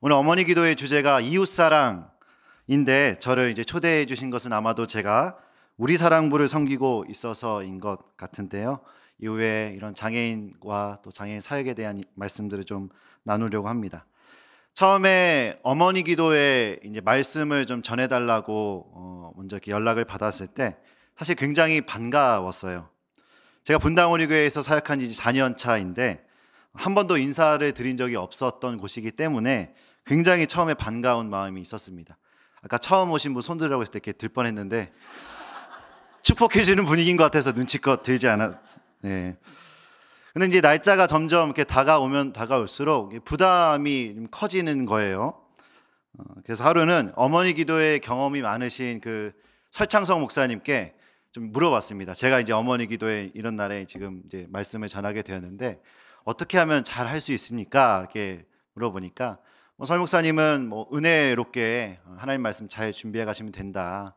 오늘 어머니 기도의 주제가 이웃사랑인데 저를 이제 초대해 주신 것은 아마도 제가 우리 사랑부를 섬기고 있어서인 것 같은데요. 이후에 이런 장애인과 또 장애인 사역에 대한 말씀들을 좀 나누려고 합니다. 처음에 어머니 기도에 이제 말씀을 좀 전해달라고 먼저 이렇게 연락을 받았을 때 사실 굉장히 반가웠어요. 제가 분당우리교회에서 사역한 지 4년 차인데 한 번도 인사를 드린 적이 없었던 곳이기 때문에 굉장히 처음에 반가운 마음이 있었습니다. 아까 처음 오신 분 손들으라고 했을 때 이렇게 들 뻔했는데 축복해주는 분위기인 것 같아서 눈치껏 들지 않았. 네. 근데 이제 날짜가 점점 이렇게 다가오면 다가올수록 부담이 좀 커지는 거예요. 그래서 하루는 어머니 기도에 경험이 많으신 그 설창성 목사님께 좀 물어봤습니다. 제가 이제 어머니 기도에 이런 날에 지금 이제 말씀을 전하게 되었는데 어떻게 하면 잘 할 수 있습니까? 이렇게 물어보니까 설 목사님은 은혜롭게 하나님 말씀 잘 준비해 가시면 된다.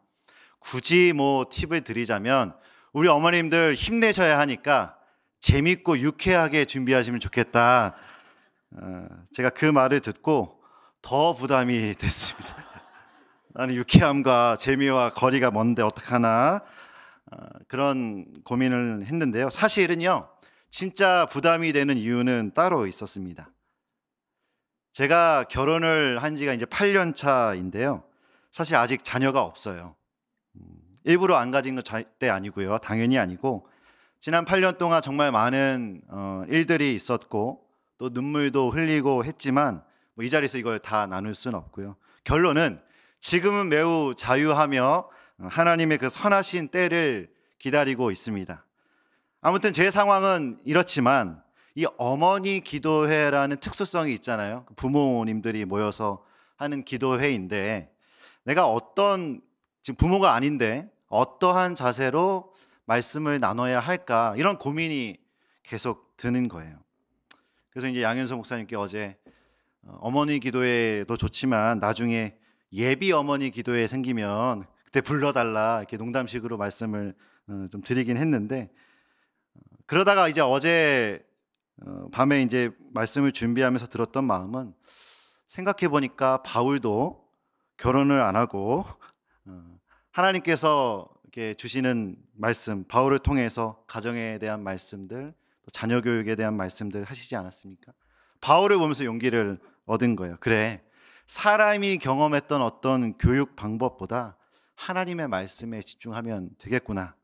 굳이 팁을 드리자면 우리 어머님들 힘내셔야 하니까 재밌고 유쾌하게 준비하시면 좋겠다. 제가 그 말을 듣고 더 부담이 됐습니다. 나는 유쾌함과 재미와 거리가 먼데 어떡하나 그런 고민을 했는데요. 사실은요, 진짜 부담이 되는 이유는 따로 있었습니다. 제가 결혼을 한 지가 이제 8년 차인데요. 사실 아직 자녀가 없어요. 일부러 안 가진 건 절대 아니고요. 당연히 아니고 지난 8년 동안 정말 많은 일들이 있었고 또 눈물도 흘리고 했지만 이 자리에서 이걸 다 나눌 수는 없고요. 결론은 지금은 매우 자유하며 하나님의 그 선하신 때를 기다리고 있습니다. 아무튼 제 상황은 이렇지만 이 어머니 기도회라는 특수성이 있잖아요. 부모님들이 모여서 하는 기도회인데 내가 지금 부모가 아닌데 어떠한 자세로 말씀을 나눠야 할까 이런 고민이 계속 드는 거예요. 그래서 이제 양현석 목사님께 어제 어머니 기도회도 좋지만 나중에 예비 어머니 기도회 생기면 그때 불러달라 이렇게 농담식으로 말씀을 좀 드리긴 했는데 그러다가 이제 어제 밤에 이제 말씀을 준비하면서 들었던 마음은 생각해 보니까 바울도 결혼을 안 하고 하나님께서 이렇게 주시는 말씀, 바울을 통해서 가정에 대한 말씀들, 또 자녀 교육에 대한 말씀들 하시지 않았습니까? 바울을 보면서 용기를 얻은 거예요. 그래, 사람이 경험했던 어떤 교육 방법보다 하나님의 말씀에 집중하면 되겠구나.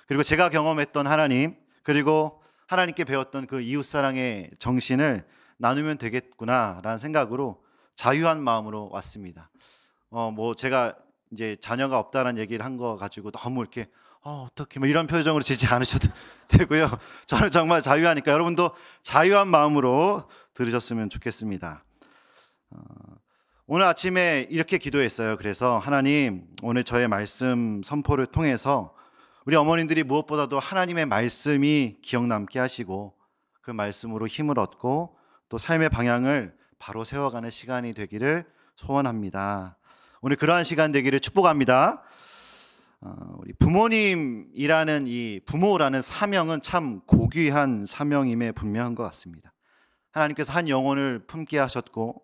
그리고 제가 경험했던 하나님, 그리고 하나님께 배웠던 그 이웃사랑의 정신을 나누면 되겠구나라는 생각으로 자유한 마음으로 왔습니다. 제가 이제 자녀가 없다라는 얘기를 한 거 가지고 너무 이렇게 어떻게 이런 표정으로 지지 않으셔도 되고요. 저는 정말 자유하니까 여러분도 자유한 마음으로 들으셨으면 좋겠습니다. 오늘 아침에 이렇게 기도했어요. 그래서 하나님, 오늘 저의 말씀 선포를 통해서 우리 어머님들이 무엇보다도 하나님의 말씀이 기억 남게 하시고 그 말씀으로 힘을 얻고 또 삶의 방향을 바로 세워가는 시간이 되기를 소원합니다. 오늘 그러한 시간 되기를 축복합니다. 우리 부모님이라는 이 부모라는 사명은 참 고귀한 사명임에 분명한 것 같습니다. 하나님께서 한 영혼을 품게 하셨고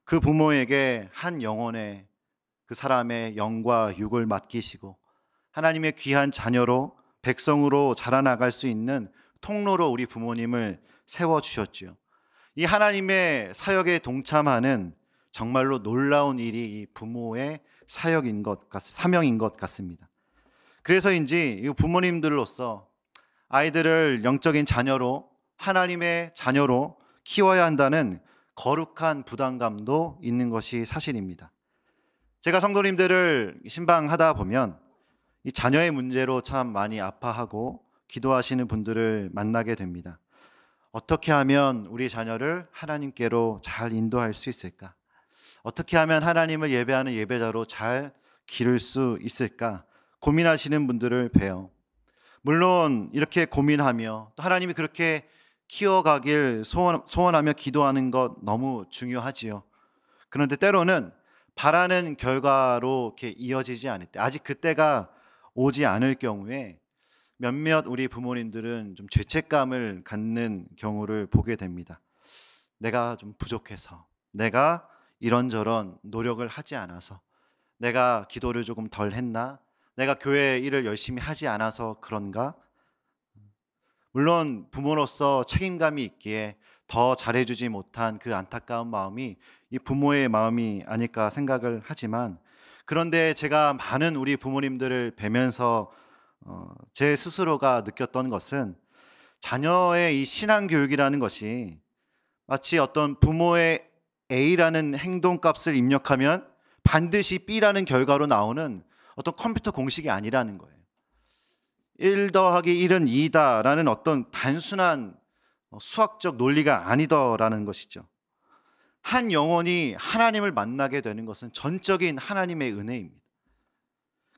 그 부모에게 한 영혼의 그 사람의 영과 육을 맡기시고 하나님의 귀한 자녀로 백성으로 자라나갈 수 있는 통로로 우리 부모님을 세워주셨죠. 이 하나님의 사역에 동참하는 정말로 놀라운 일이 이 부모의 사역인 사명인 것 같습니다. 그래서인지 이 부모님들로서 아이들을 영적인 자녀로 하나님의 자녀로 키워야 한다는 거룩한 부담감도 있는 것이 사실입니다. 제가 성도님들을 신방하다 보면 이 자녀의 문제로 참 많이 아파하고 기도하시는 분들을 만나게 됩니다. 어떻게 하면 우리 자녀를 하나님께로 잘 인도할 수 있을까? 어떻게 하면 하나님을 예배하는 예배자로 잘 기를 수 있을까? 고민하시는 분들을 봬요. 물론 이렇게 고민하며 또 하나님이 그렇게 키워가길 소원하며 기도하는 것 너무 중요하지요. 그런데 때로는 바라는 결과로 이렇게 이어지지 않을 때, 아직 그때가 오지 않을 경우에 몇몇 우리 부모님들은 좀 죄책감을 갖는 경우를 보게 됩니다. 내가 좀 부족해서, 내가 이런저런 노력을 하지 않아서, 내가 기도를 조금 덜 했나? 내가 교회 일을 열심히 하지 않아서 그런가? 물론 부모로서 책임감이 있기에 더 잘해주지 못한 그 안타까운 마음이 이 부모의 마음이 아닐까 생각을 하지만, 그런데 제가 많은 우리 부모님들을 뵈면서 제 스스로가 느꼈던 것은, 자녀의 이 신앙교육이라는 것이 마치 어떤 부모의 A라는 행동값을 입력하면 반드시 B라는 결과로 나오는 어떤 컴퓨터 공식이 아니라는 거예요. 1 더하기 1은 2다라는 어떤 단순한 수학적 논리가 아니더라는 것이죠. 한 영혼이 하나님을 만나게 되는 것은 전적인 하나님의 은혜입니다.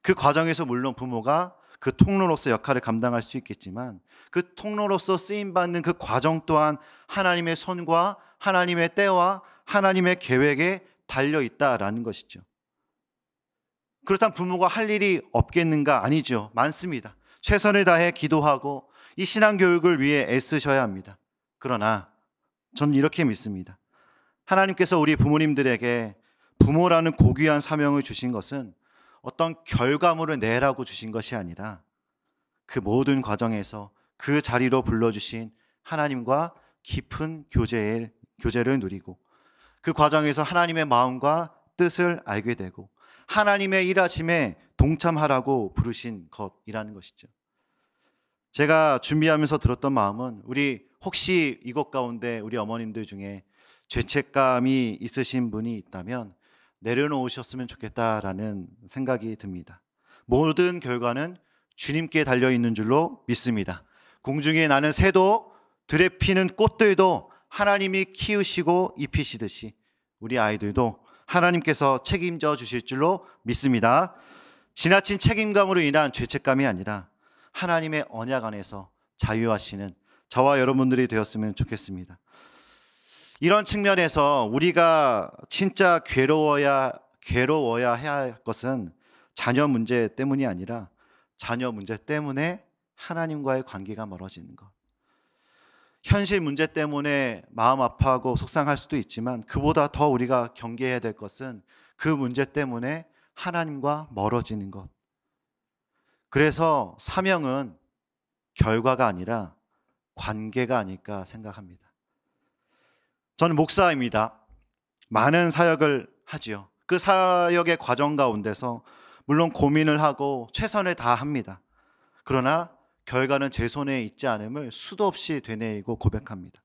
그 과정에서 물론 부모가 그 통로로서 역할을 감당할 수 있겠지만, 그 통로로서 쓰임받는 그 과정 또한 하나님의 손과 하나님의 때와 하나님의 계획에 달려있다라는 것이죠. 그렇다면 부모가 할 일이 없겠는가? 아니죠. 많습니다. 최선을 다해 기도하고 이 신앙교육을 위해 애쓰셔야 합니다. 그러나 저는 이렇게 믿습니다. 하나님께서 우리 부모님들에게 부모라는 고귀한 사명을 주신 것은 어떤 결과물을 내라고 주신 것이 아니라, 그 모든 과정에서 그 자리로 불러주신 하나님과 깊은 교제를 누리고, 그 과정에서 하나님의 마음과 뜻을 알게 되고 하나님의 일하심에 동참하라고 부르신 것이라는 것이죠. 제가 준비하면서 들었던 마음은, 우리 혹시 이곳 가운데 우리 어머님들 중에 죄책감이 있으신 분이 있다면 내려놓으셨으면 좋겠다라는 생각이 듭니다. 모든 결과는 주님께 달려있는 줄로 믿습니다. 공중에 나는 새도 들에 피는 꽃들도 하나님이 키우시고 입히시듯이 우리 아이들도 하나님께서 책임져 주실 줄로 믿습니다. 지나친 책임감으로 인한 죄책감이 아니라 하나님의 언약 안에서 자유하시는 저와 여러분들이 되었으면 좋겠습니다. 이런 측면에서 우리가 진짜 괴로워야 해야 할 것은 자녀 문제 때문이 아니라 자녀 문제 때문에 하나님과의 관계가 멀어지는 것. 현실 문제 때문에 마음 아파하고 속상할 수도 있지만, 그보다 더 우리가 경계해야 될 것은 그 문제 때문에 하나님과 멀어지는 것. 그래서 사명은 결과가 아니라 관계가 아닐까 생각합니다. 저는 목사입니다. 많은 사역을 하지요. 그 사역의 과정 가운데서 물론 고민을 하고 최선을 다합니다. 그러나 결과는 제 손에 있지 않음을 수도 없이 되뇌이고 고백합니다.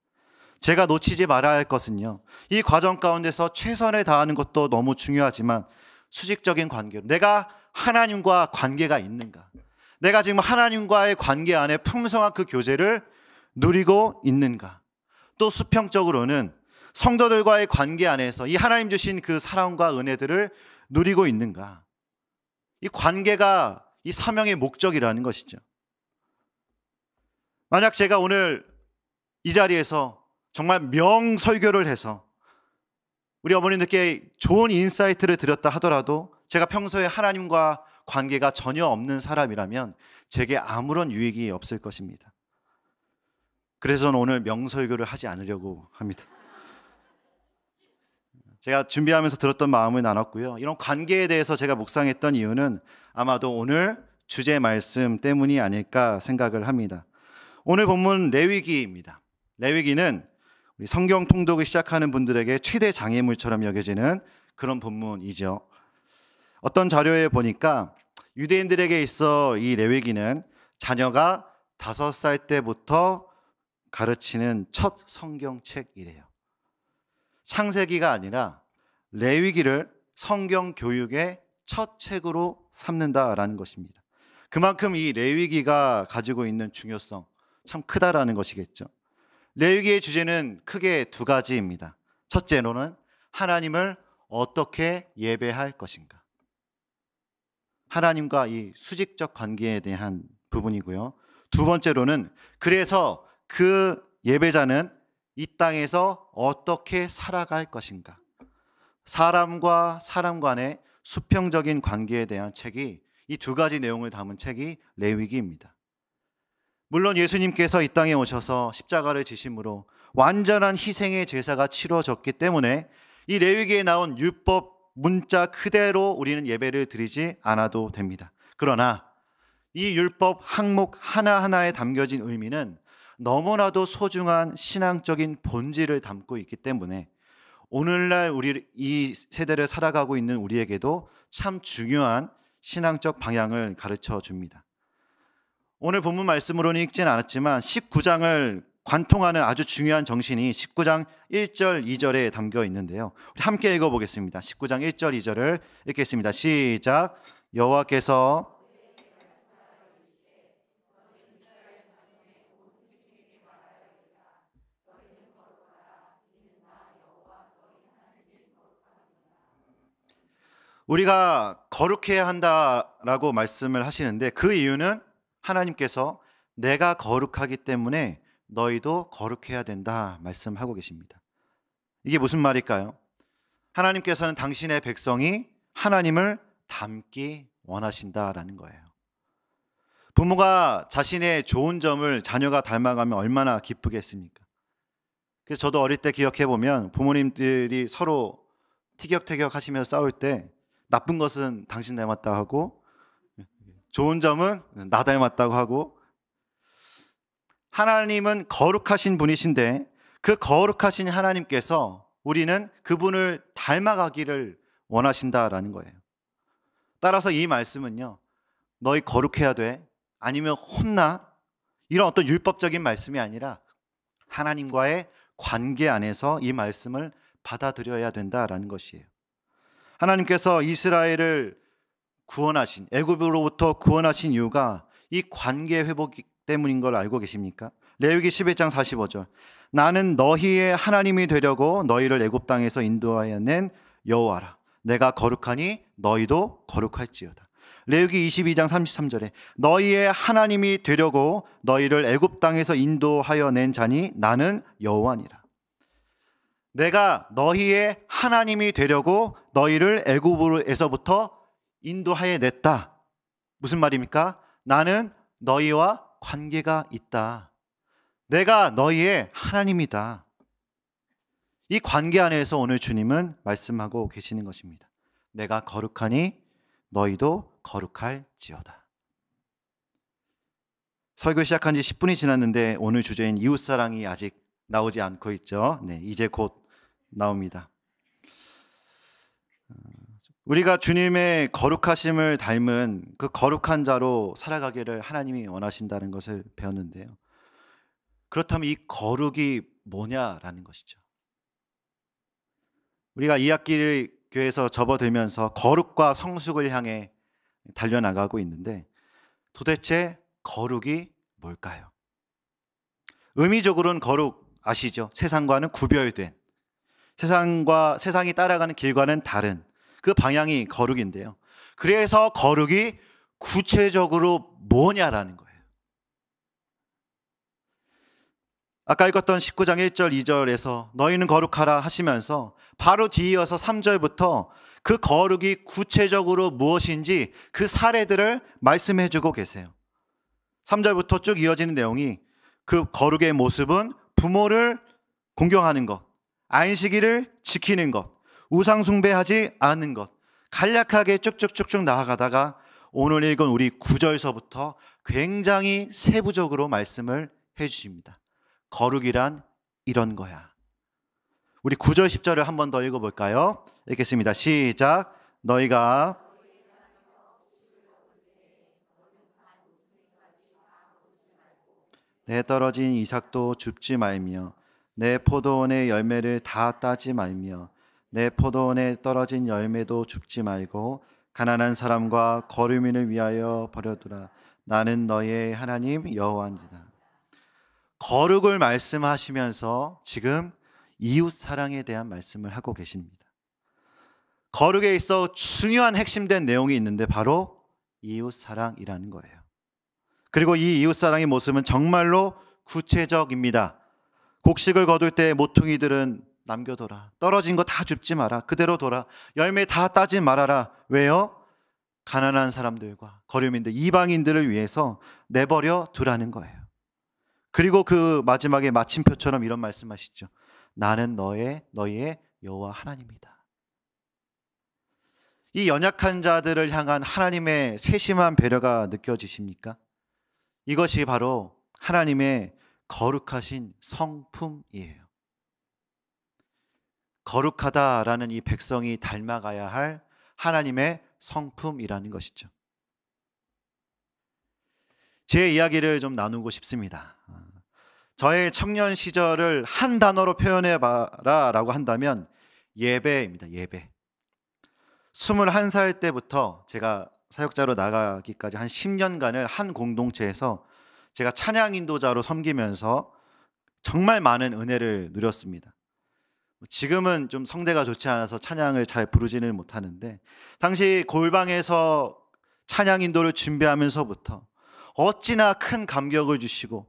제가 놓치지 말아야 할 것은요, 이 과정 가운데서 최선을 다하는 것도 너무 중요하지만 수직적인 관계로 내가 하나님과 관계가 있는가, 내가 지금 하나님과의 관계 안에 풍성한 그 교제를 누리고 있는가, 또 수평적으로는 성도들과의 관계 안에서 이 하나님 주신 그 사랑과 은혜들을 누리고 있는가. 이 관계가 이 사명의 목적이라는 것이죠. 만약 제가 오늘 이 자리에서 정말 명설교를 해서 우리 어머님들께 좋은 인사이트를 드렸다 하더라도, 제가 평소에 하나님과 관계가 전혀 없는 사람이라면 제게 아무런 유익이 없을 것입니다. 그래서 저는 오늘 명설교를 하지 않으려고 합니다. 제가 준비하면서 들었던 마음을 나눴고요. 이런 관계에 대해서 제가 묵상했던 이유는 아마도 오늘 주제 말씀 때문이 아닐까 생각을 합니다. 오늘 본문 레위기입니다. 레위기는 우리 성경 통독을 시작하는 분들에게 최대 장애물처럼 여겨지는 그런 본문이죠. 어떤 자료에 보니까 유대인들에게 있어 이 레위기는 자녀가 5살 때부터 가르치는 첫 성경책이래요. 창세기가 아니라 레위기를 성경 교육의 첫 책으로 삼는다라는 것입니다. 그만큼 이 레위기가 가지고 있는 중요성 참 크다라는 것이겠죠. 레위기의 주제는 크게 2가지입니다. 첫째로는 하나님을 어떻게 예배할 것인가, 하나님과 이 수직적 관계에 대한 부분이고요. 2번째로는 그래서 그 예배자는 이 땅에서 어떻게 살아갈 것인가, 사람과 사람 간의 수평적인 관계에 대한 책이, 이 2가지 내용을 담은 책이 레위기입니다. 물론 예수님께서 이 땅에 오셔서 십자가를 지심으로 완전한 희생의 제사가 치러졌기 때문에 이 레위기에 나온 율법 문자 그대로 우리는 예배를 드리지 않아도 됩니다. 그러나 이 율법 항목 하나하나에 담겨진 의미는 너무나도 소중한 신앙적인 본질을 담고 있기 때문에 오늘날 우리 이 세대를 살아가고 있는 우리에게도 참 중요한 신앙적 방향을 가르쳐 줍니다. 오늘 본문 말씀으로는 읽지는 않았지만 19장을 관통하는 아주 중요한 정신이 19장 1절 2절에 담겨 있는데요. 우리 함께 읽어보겠습니다. 19장 1절 2절을 읽겠습니다. 시작. 여호와께서 우리가 거룩해야 한다라고 말씀을 하시는데 그 이유는 하나님께서 내가 거룩하기 때문에 너희도 거룩해야 된다 말씀하고 계십니다. 이게 무슨 말일까요? 하나님께서는 당신의 백성이 하나님을 닮기 원하신다라는 거예요. 부모가 자신의 좋은 점을 자녀가 닮아가면 얼마나 기쁘겠습니까? 그래서 저도 어릴 때 기억해 보면 부모님들이 서로 티격태격 하시며 싸울 때 나쁜 것은 당신 닮았다 하고 좋은 점은 나 닮았다고 하고, 하나님은 거룩하신 분이신데 그 거룩하신 하나님께서 우리는 그분을 닮아가기를 원하신다라는 거예요. 따라서 이 말씀은요, 너희 거룩해야 돼, 아니면 혼나, 이런 어떤 율법적인 말씀이 아니라 하나님과의 관계 안에서 이 말씀을 받아들여야 된다라는 것이에요. 하나님께서 이스라엘을 구원하신, 애굽으로부터 구원하신 이유가 이 관계 회복 때문인 걸 알고 계십니까? 레위기 11장 45절. 나는 너희의 하나님이 되려고 너희를 애굽 땅에서 인도하여 낸 여호와라. 내가 거룩하니 너희도 거룩할지어다. 레위기 22장 33절에 너희의 하나님이 되려고 너희를 애굽 땅에서 인도하여 낸 자니 나는 여호와니라. 내가 너희의 하나님이 되려고 너희를 애굽에서부터 인도하여 냈다. 무슨 말입니까? 나는 너희와 관계가 있다. 내가 너희의 하나님이다. 이 관계 안에서 오늘 주님은 말씀하고 계시는 것입니다. 내가 거룩하니 너희도 거룩할지어다. 설교 시작한 지 10분이 지났는데 오늘 주제인 이웃사랑이 아직 나오지 않고 있죠. 네, 이제 곧 나옵니다. 우리가 주님의 거룩하심을 닮은 그 거룩한 자로 살아가기를 하나님이 원하신다는 것을 배웠는데요. 그렇다면 이 거룩이 뭐냐라는 것이죠. 우리가 2학기를 교회에서 접어들면서 거룩과 성숙을 향해 달려나가고 있는데 도대체 거룩이 뭘까요? 의미적으로는 거룩 아시죠? 세상과는 구별된, 세상이 따라가는 길과는 다른 그 방향이 거룩인데요. 그래서 거룩이 구체적으로 뭐냐라는 거예요. 아까 읽었던 19장 1절 2절에서 너희는 거룩하라 하시면서 바로 뒤이어서 3절부터 그 거룩이 구체적으로 무엇인지 그 사례들을 말씀해 주고 계세요. 3절부터 쭉 이어지는 내용이 그 거룩의 모습은 부모를 공경하는 것, 안식일을 지키는 것, 우상 숭배하지 않는 것, 간략하게 쭉쭉쭉쭉 나아가다가 오늘 읽은 우리 9절서부터 굉장히 세부적으로 말씀을 해 주십니다. 거룩이란 이런 거야. 우리 9절 10절을 한 번 더 읽어볼까요? 읽겠습니다. 시작. 너희가 내 떨어진 이삭도 줍지 말며 내 포도원의 열매를 다 따지 말며 내 포도원에 떨어진 열매도 줍지 말고 가난한 사람과 거류민을 위하여 버려두라. 나는 너의 하나님 여호와니라. 거룩을 말씀하시면서 지금 이웃 사랑에 대한 말씀을 하고 계십니다. 거룩에 있어 중요한 핵심된 내용이 있는데 바로 이웃 사랑이라는 거예요. 그리고 이 이웃 사랑의 모습은 정말로 구체적입니다. 곡식을 거둘 때 모퉁이들은 남겨둬라. 떨어진 거 다 줍지 마라. 그대로 둬라. 열매 다 따지 말아라. 왜요? 가난한 사람들과 거류민들, 이방인들을 위해서 내버려 두라는 거예요. 그리고 그 마지막에 마침표처럼 이런 말씀하시죠. 나는 너희의 여호와 하나님이다. 이 연약한 자들을 향한 하나님의 세심한 배려가 느껴지십니까? 이것이 바로 하나님의 거룩하신 성품이에요. 거룩하다라는 이 백성이 닮아가야 할 하나님의 성품이라는 것이죠. 제 이야기를 좀 나누고 싶습니다. 저의 청년 시절을 한 단어로 표현해봐라 라고 한다면 예배입니다. 예배. 21살 때부터 제가 사역자로 나가기까지 한 10년간을 한 공동체에서 제가 찬양 인도자로 섬기면서 정말 많은 은혜를 누렸습니다. 지금은 좀 성대가 좋지 않아서 찬양을 잘 부르지는 못하는데, 당시 골방에서 찬양 인도를 준비하면서부터 어찌나 큰 감격을 주시고,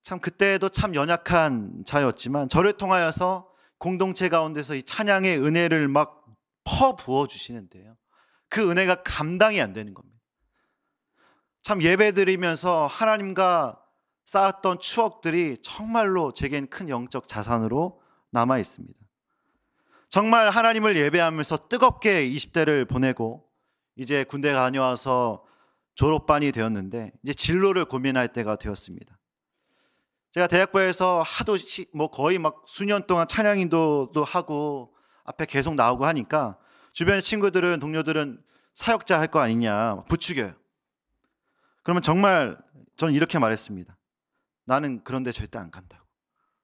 참 그때도 참 연약한 자였지만 저를 통하여서 공동체 가운데서 이 찬양의 은혜를 막 퍼부어 주시는데요, 그 은혜가 감당이 안 되는 겁니다. 참 예배 드리면서 하나님과 쌓았던 추억들이 정말로 제겐 큰 영적 자산으로 남아 있습니다. 정말 하나님을 예배하면서 뜨겁게 20대를 보내고 이제 군대 다녀와서 졸업반이 되었는데 이제 진로를 고민할 때가 되었습니다. 제가 대학부에서 하도 거의 막 수년 동안 찬양 인도도 하고 앞에 계속 나오고 하니까 주변의 친구들은, 동료들은 사역자 할 거 아니냐 부추겨요. 그러면 정말 저는 이렇게 말했습니다. 나는 그런 데 절대 안 간다고.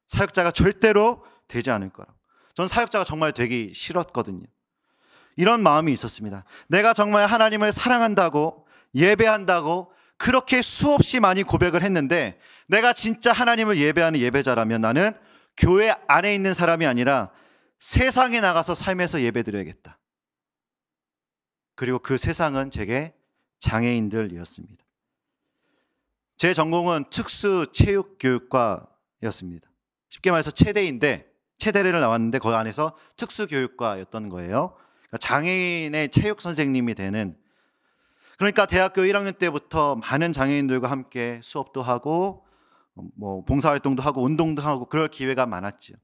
사역자가 절대로 되지 않을 거라고. 전 사역자가 정말 되기 싫었거든요. 이런 마음이 있었습니다. 내가 정말 하나님을 사랑한다고, 예배한다고 그렇게 수없이 많이 고백을 했는데, 내가 진짜 하나님을 예배하는 예배자라면 나는 교회 안에 있는 사람이 아니라 세상에 나가서 삶에서 예배드려야겠다. 그리고 그 세상은 제게 장애인들이었습니다. 제 전공은 특수체육교육과였습니다. 쉽게 말해서 체대인데, 체대를 나왔는데 거기 안에서 특수교육과였던 거예요. 그러니까 장애인의 체육 선생님이 되는, 그러니까 대학교 1학년 때부터 많은 장애인들과 함께 수업도 하고 봉사활동도 하고 운동도 하고 그럴 기회가 많았죠.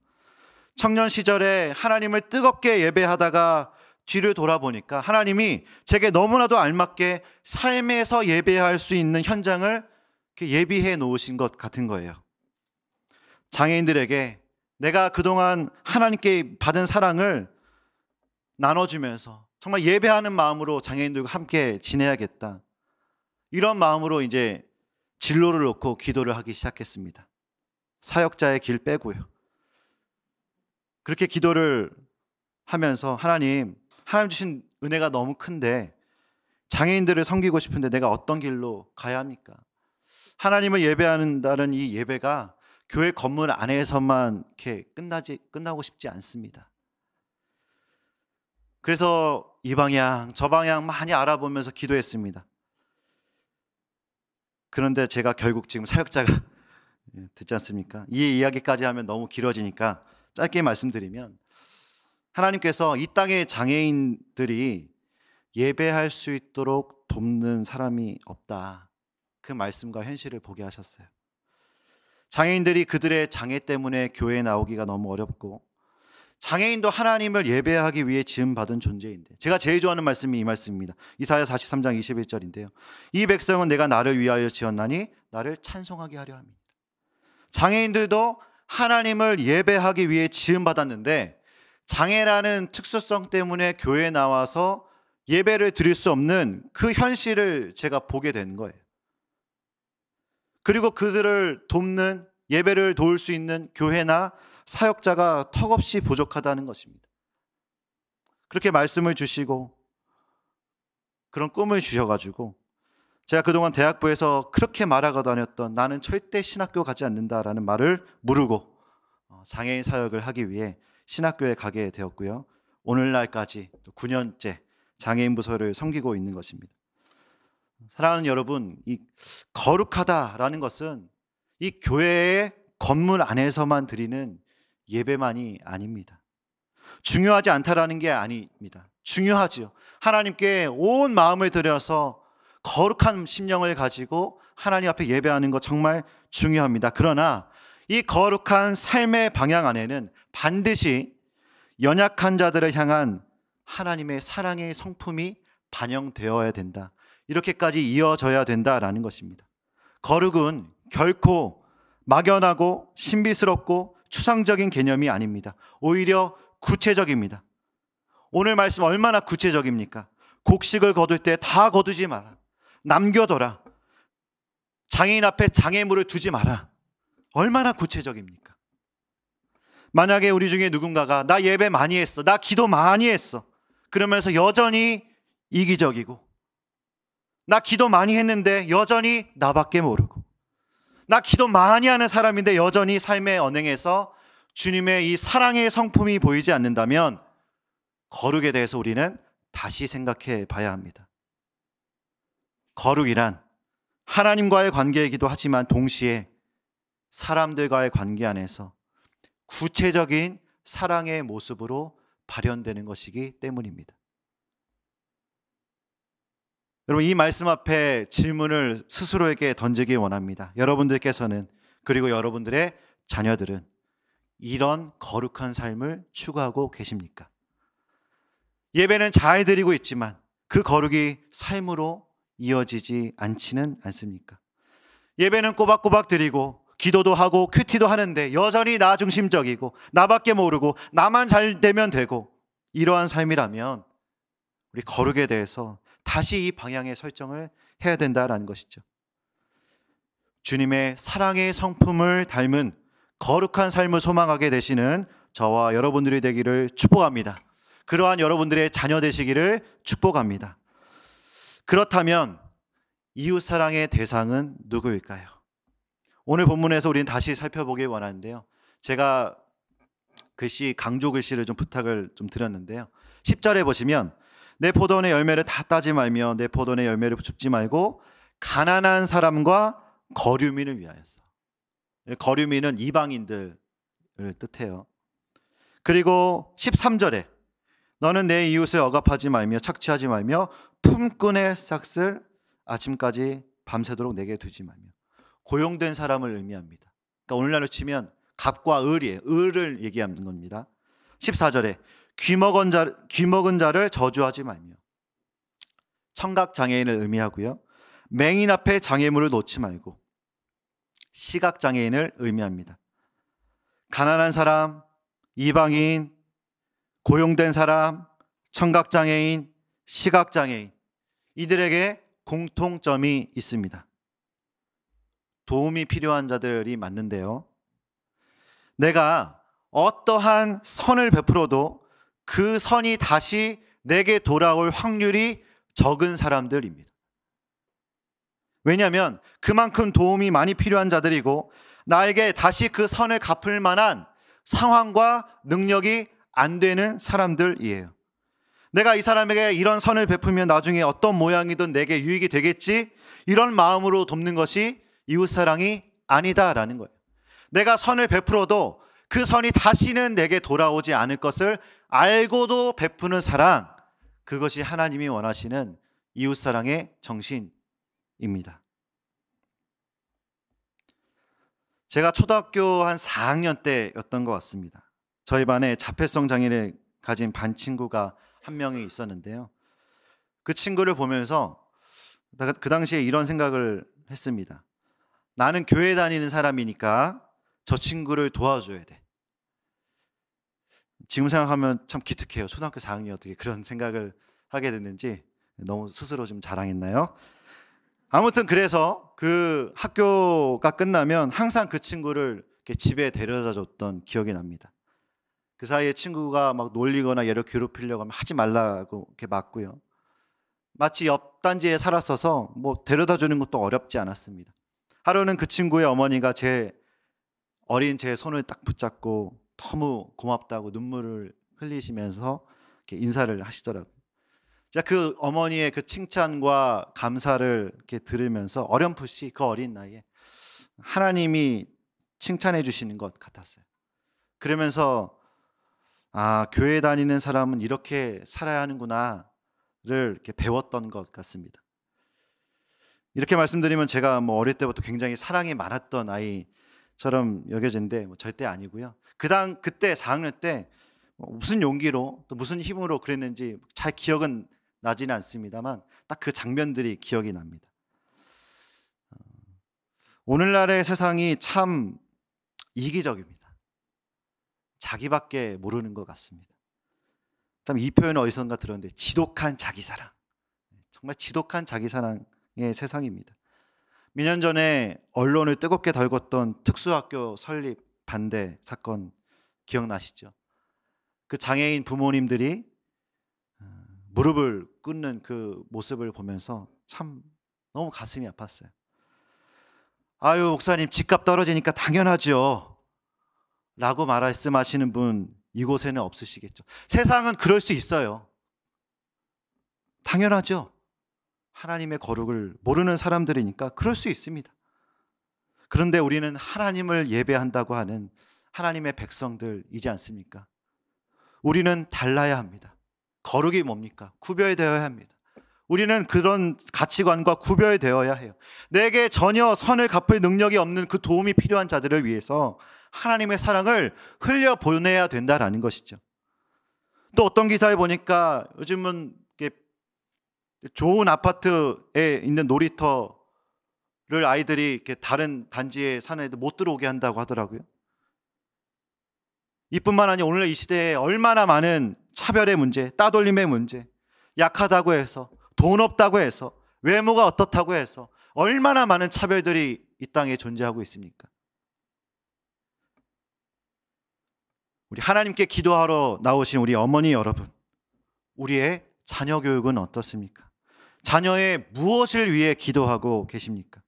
청년 시절에 하나님을 뜨겁게 예배하다가 뒤를 돌아보니까 하나님이 제게 너무나도 알맞게 삶에서 예배할 수 있는 현장을 예비해 놓으신 것 같은 거예요. 장애인들에게 내가 그동안 하나님께 받은 사랑을 나눠주면서 정말 예배하는 마음으로 장애인들과 함께 지내야겠다, 이런 마음으로 이제 진로를 놓고 기도를 하기 시작했습니다. 사역자의 길 빼고요. 그렇게 기도를 하면서 하나님 주신 은혜가 너무 큰데 장애인들을 섬기고 싶은데 내가 어떤 길로 가야 합니까? 하나님을 예배한다는 이 예배가 교회 건물 안에서만 이렇게 끝나고 싶지 않습니다. 그래서 이 방향 저 방향 많이 알아보면서 기도했습니다. 그런데 제가 결국 지금 사역자가 듣지 않습니까? 이 이야기까지 하면 너무 길어지니까 짧게 말씀드리면, 하나님께서 이 땅의 장애인들이 예배할 수 있도록 돕는 사람이 없다, 그 말씀과 현실을 보게 하셨어요. 장애인들이 그들의 장애 때문에 교회에 나오기가 너무 어렵고, 장애인도 하나님을 예배하기 위해 지음받은 존재인데, 제가 제일 좋아하는 말씀이 이 말씀입니다. 이사야 43장 21절인데요. 이 백성은 내가 나를 위하여 지었나니 나를 찬송하게 하려 합니다. 장애인들도 하나님을 예배하기 위해 지음받았는데 장애라는 특수성 때문에 교회에 나와서 예배를 드릴 수 없는 그 현실을 제가 보게 된 거예요. 그리고 그들을 돕는, 예배를 도울 수 있는 교회나 사역자가 턱없이 부족하다는 것입니다. 그렇게 말씀을 주시고 그런 꿈을 주셔가지고 제가 그동안 대학부에서 그렇게 말하고 다녔던 나는 절대 신학교 가지 않는다라는 말을 무르고 장애인 사역을 하기 위해 신학교에 가게 되었고요. 오늘날까지 또 9년째 장애인 부서를 섬기고 있는 것입니다. 사랑하는 여러분, 이 거룩하다라는 것은 이 교회의 건물 안에서만 드리는 예배만이 아닙니다. 중요하지 않다라는 게 아닙니다. 중요하죠. 하나님께 온 마음을 들여서 거룩한 심령을 가지고 하나님 앞에 예배하는 것 정말 중요합니다. 그러나 이 거룩한 삶의 방향 안에는 반드시 연약한 자들을 향한 하나님의 사랑의 성품이 반영되어야 된다. 이렇게까지 이어져야 된다라는 것입니다. 거룩은 결코 막연하고 신비스럽고 추상적인 개념이 아닙니다. 오히려 구체적입니다. 오늘 말씀 얼마나 구체적입니까? 곡식을 거둘 때 다 거두지 마라. 남겨둬라. 장애인 앞에 장애물을 두지 마라. 얼마나 구체적입니까? 만약에 우리 중에 누군가가 나 예배 많이 했어, 나 기도 많이 했어, 그러면서 여전히 이기적이고, 나 기도 많이 했는데 여전히 나밖에 모르고, 나 기도 많이 하는 사람인데 여전히 삶의 언행에서 주님의 이 사랑의 성품이 보이지 않는다면 거룩에 대해서 우리는 다시 생각해 봐야 합니다. 거룩이란 하나님과의 관계이기도 하지만 동시에 사람들과의 관계 안에서 구체적인 사랑의 모습으로 발현되는 것이기 때문입니다. 여러분, 이 말씀 앞에 질문을 스스로에게 던지기 원합니다. 여러분들께서는, 그리고 여러분들의 자녀들은 이런 거룩한 삶을 추구하고 계십니까? 예배는 잘 드리고 있지만 그 거룩이 삶으로 이어지지 않지는 않습니까? 예배는 꼬박꼬박 드리고 기도도 하고 큐티도 하는데 여전히 나 중심적이고 나밖에 모르고 나만 잘 되면 되고, 이러한 삶이라면 우리 거룩에 대해서 다시 이 방향의 설정을 해야 된다라는 것이죠. 주님의 사랑의 성품을 닮은 거룩한 삶을 소망하게 되시는 저와 여러분들이 되기를 축복합니다. 그러한 여러분들의 자녀 되시기를 축복합니다. 그렇다면 이웃사랑의 대상은 누구일까요? 오늘 본문에서 우리는 다시 살펴보기 원하는데요, 제가 강조 글씨를 좀 부탁을 좀 드렸는데요, 10절에 보시면 내 포도원의 열매를 다 따지 말며 내 포도원의 열매를 줍지 말고 가난한 사람과 거류민을 위하여서. 거류민은 이방인들을 뜻해요. 그리고 13절에 너는 내 이웃을 억압하지 말며 착취하지 말며 품꾼의 싹을 아침까지 밤새도록 내게 두지 말며. 고용된 사람을 의미합니다. 그러니까 오늘날로 치면 갑과 을이에요. 을을 얘기하는 겁니다. 14절에 귀먹은 자를 저주하지 말며. 청각장애인을 의미하고요, 맹인 앞에 장애물을 놓지 말고 시각장애인을 의미합니다. 가난한 사람, 이방인, 고용된 사람, 청각장애인, 시각장애인, 이들에게 공통점이 있습니다. 도움이 필요한 자들이 맞는데요, 내가 어떠한 선을 베풀어도 그 선이 다시 내게 돌아올 확률이 적은 사람들입니다. 왜냐하면 그만큼 도움이 많이 필요한 자들이고 나에게 다시 그 선을 갚을 만한 상황과 능력이 안 되는 사람들이에요. 내가 이 사람에게 이런 선을 베풀면 나중에 어떤 모양이든 내게 유익이 되겠지, 이런 마음으로 돕는 것이 이웃사랑이 아니다라는 거예요. 내가 선을 베풀어도 그 선이 다시는 내게 돌아오지 않을 것을 알고도 베푸는 사랑, 그것이 하나님이 원하시는 이웃사랑의 정신입니다. 제가 초등학교 한 4학년 때였던 것 같습니다. 저희 반에 자폐성 장애를 가진 반 친구가 한 명이 있었는데요, 그 친구를 보면서 그 당시에 이런 생각을 했습니다. 나는 교회 다니는 사람이니까 저 친구를 도와줘야 돼. 지금 생각하면 참 기특해요. 초등학교 4학년이 어떻게 그런 생각을 하게 됐는지 너무 스스로 좀 자랑했나요? 아무튼 그래서 그 학교가 끝나면 항상 그 친구를 이렇게 집에 데려다 줬던 기억이 납니다. 그 사이에 친구가 막 놀리거나 얘를 괴롭히려고 하면 하지 말라고 이렇게 맞고요. 마치 옆 단지에 살았어서 뭐 데려다 주는 것도 어렵지 않았습니다. 하루는 그 친구의 어머니가 어린 제 손을 딱 붙잡고 너무 고맙다고 눈물을 흘리시면서 이렇게 인사를 하시더라고요. 제가 그 어머니의 그 칭찬과 감사를 이렇게 들으면서 어렴풋이 그 어린 나이에 하나님이 칭찬해 주시는 것 같았어요. 그러면서 교회 다니는 사람은 이렇게 살아야 하는구나를 이렇게 배웠던 것 같습니다. 이렇게 말씀드리면 제가 어릴 때부터 굉장히 사랑이 많았던 아이 것처럼 여겨지는데 절대 아니고요. 그때 4학년 때 무슨 용기로 또 무슨 힘으로 그랬는지 잘 기억은 나지는 않습니다만 딱 그 장면들이 기억이 납니다. 오늘날의 세상이 참 이기적입니다. 자기밖에 모르는 것 같습니다. 참 이 표현을 어디선가 들었는데 지독한 자기사랑. 정말 지독한 자기사랑의 세상입니다. 몇 년 전에 언론을 뜨겁게 달궜던 특수학교 설립 반대 사건 기억나시죠? 그 장애인 부모님들이 무릎을 꿇는 그 모습을 보면서 참 너무 가슴이 아팠어요. 아유, 목사님 집값 떨어지니까 당연하죠 라고 말씀하시는 분 이곳에는 없으시겠죠. 세상은 그럴 수 있어요. 당연하죠. 하나님의 거룩을 모르는 사람들이니까 그럴 수 있습니다. 그런데 우리는 하나님을 예배한다고 하는 하나님의 백성들이지 않습니까? 우리는 달라야 합니다. 거룩이 뭡니까? 구별되어야 합니다. 우리는 그런 가치관과 구별되어야 해요. 내게 전혀 선을 갚을 능력이 없는 그 도움이 필요한 자들을 위해서 하나님의 사랑을 흘려보내야 된다라는 것이죠. 또 어떤 기사에 보니까 요즘은 좋은 아파트에 있는 놀이터를 아이들이 이렇게 다른 단지에 사는 애들 못 들어오게 한다고 하더라고요. 이뿐만 아니라 오늘 이 시대에 얼마나 많은 차별의 문제, 따돌림의 문제, 약하다고 해서, 돈 없다고 해서, 외모가 어떻다고 해서 얼마나 많은 차별들이 이 땅에 존재하고 있습니까? 우리 하나님께 기도하러 나오신 우리 어머니 여러분, 우리의 자녀 교육은 어떻습니까? 자녀의 무엇을 위해 기도하고 계십니까?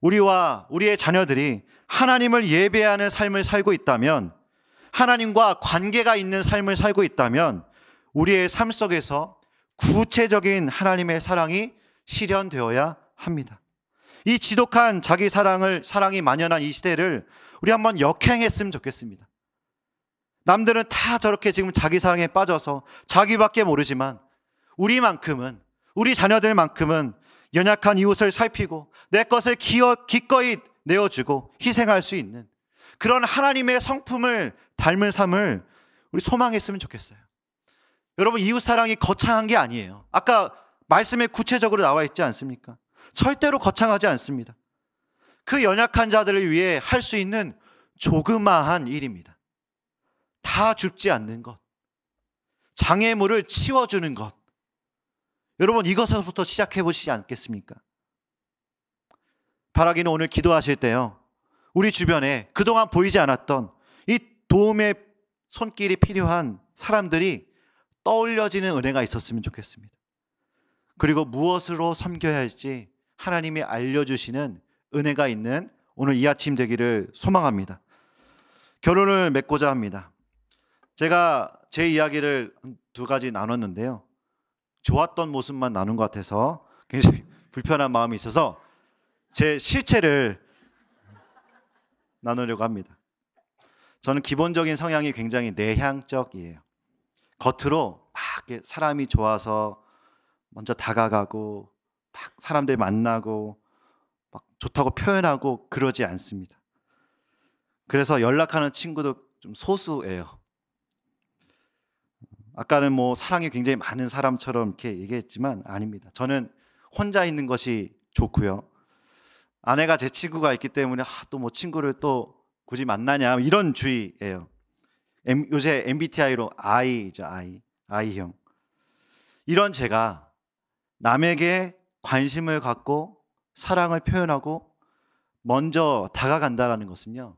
우리와 우리의 자녀들이 하나님을 예배하는 삶을 살고 있다면, 하나님과 관계가 있는 삶을 살고 있다면 우리의 삶 속에서 구체적인 하나님의 사랑이 실현되어야 합니다. 이 지독한 자기 사랑이 만연한 이 시대를 우리 한번 역행했으면 좋겠습니다. 남들은 다 저렇게 지금 자기 사랑에 빠져서 자기밖에 모르지만 우리만큼은, 우리 자녀들만큼은 연약한 이웃을 살피고 내 것을 기꺼이 내어주고 희생할 수 있는 그런 하나님의 성품을 닮은 삶을 우리 소망했으면 좋겠어요. 여러분, 이웃사랑이 거창한 게 아니에요. 아까 말씀에 구체적으로 나와 있지 않습니까? 절대로 거창하지 않습니다. 그 연약한 자들을 위해 할 수 있는 조그마한 일입니다. 다 줍지 않는 것, 장애물을 치워주는 것, 여러분 이것에서부터 시작해 보시지 않겠습니까? 바라기는 오늘 기도하실 때요, 우리 주변에 그동안 보이지 않았던 이 도움의 손길이 필요한 사람들이 떠올려지는 은혜가 있었으면 좋겠습니다. 그리고 무엇으로 섬겨야 할지 하나님이 알려주시는 은혜가 있는 오늘 이 아침 되기를 소망합니다. 결론을 맺고자 합니다. 제가 제 이야기를 두 가지 나눴는데요, 좋았던 모습만 나눈 것 같아서 굉장히 불편한 마음이 있어서 제 실체를 나누려고 합니다. 저는 기본적인 성향이 굉장히 내향적이에요. 겉으로 막 사람이 좋아서 먼저 다가가고 막 사람들 만나고 막 좋다고 표현하고 그러지 않습니다. 그래서 연락하는 친구도 좀 소수예요. 아까는 뭐 사랑이 굉장히 많은 사람처럼 이렇게 얘기했지만 아닙니다. 저는 혼자 있는 것이 좋고요. 아내가 제 친구가 있기 때문에 또 뭐 친구를 또 굳이 만나냐 이런 주의예요. 요새 MBTI로 I죠, I형. 이런 제가 남에게 관심을 갖고 사랑을 표현하고 먼저 다가간다는 것은요,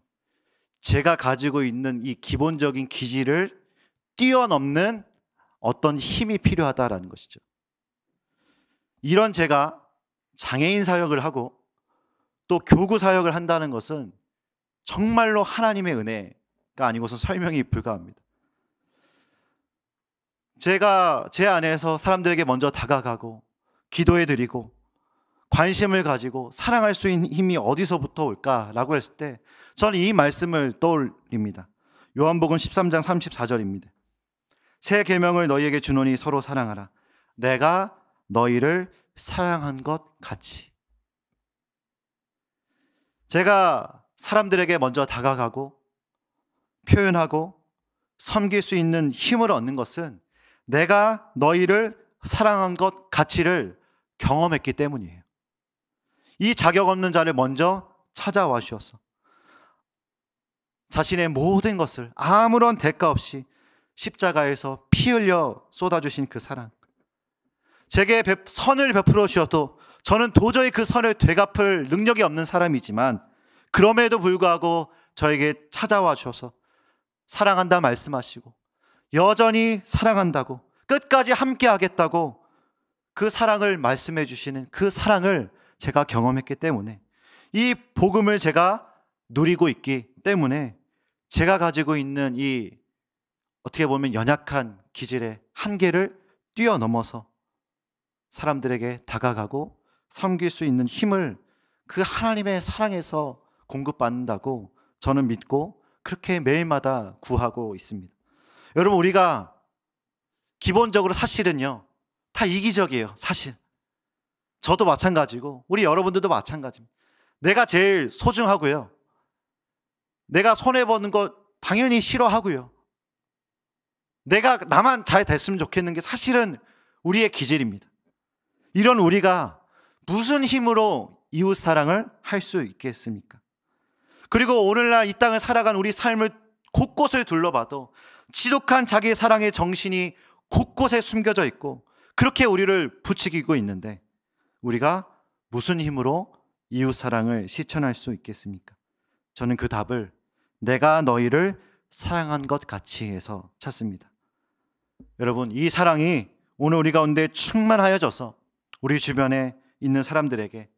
제가 가지고 있는 이 기본적인 기질을 뛰어넘는 어떤 힘이 필요하다라는 것이죠. 이런 제가 장애인 사역을 하고 또 교구 사역을 한다는 것은 정말로 하나님의 은혜가 아니고서 설명이 불가합니다. 제가 제 안에서 사람들에게 먼저 다가가고 기도해드리고 관심을 가지고 사랑할 수 있는 힘이 어디서부터 올까라고 했을 때 저는 이 말씀을 떠올립니다. 요한복음 13장 34절입니다. 새 계명을 너희에게 주노니 서로 사랑하라. 내가 너희를 사랑한 것 같이. 제가 사람들에게 먼저 다가가고 표현하고 섬길 수 있는 힘을 얻는 것은 내가 너희를 사랑한 것 가치를 경험했기 때문이에요. 이 자격 없는 자를 먼저 찾아와 주셔서 자신의 모든 것을 아무런 대가 없이 십자가에서 피 흘려 쏟아주신 그 사랑, 제게 선을 베풀어 주셔도 저는 도저히 그 선을 되갚을 능력이 없는 사람이지만 그럼에도 불구하고 저에게 찾아와 주셔서 사랑한다 말씀하시고 여전히 사랑한다고 끝까지 함께 하겠다고 그 사랑을 말씀해 주시는 그 사랑을 제가 경험했기 때문에, 이 복음을 제가 누리고 있기 때문에 제가 가지고 있는 이 어떻게 보면 연약한 기질의 한계를 뛰어넘어서 사람들에게 다가가고 섬길 수 있는 힘을 그 하나님의 사랑에서 공급받는다고 저는 믿고 그렇게 매일마다 구하고 있습니다. 여러분, 우리가 기본적으로 사실은요 다 이기적이에요. 사실 저도 마찬가지고 우리 여러분들도 마찬가지입니다. 내가 제일 소중하고요, 내가 손해보는 거 당연히 싫어하고요, 내가 나만 잘 됐으면 좋겠는 게 사실은 우리의 기질입니다. 이런 우리가 무슨 힘으로 이웃 사랑을 할 수 있겠습니까? 그리고 오늘날 이 땅을 살아간 우리 삶을 곳곳을 둘러봐도 지독한 자기 사랑의 정신이 곳곳에 숨겨져 있고 그렇게 우리를 부추기고 있는데, 우리가 무슨 힘으로 이웃 사랑을 실천할 수 있겠습니까? 저는 그 답을 내가 너희를 사랑한 것 같이 해서 찾습니다. 여러분, 이 사랑이 오늘 우리 가운데 충만하여져서 우리 주변에 있는 사람들에게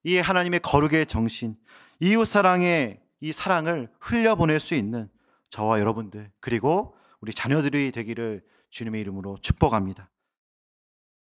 이 하나님의 거룩의 정신, 이웃 사랑의 이 사랑을 흘려보낼 수 있는 저와 여러분들, 그리고 우리 자녀들이 되기를 주님의 이름으로 축복합니다.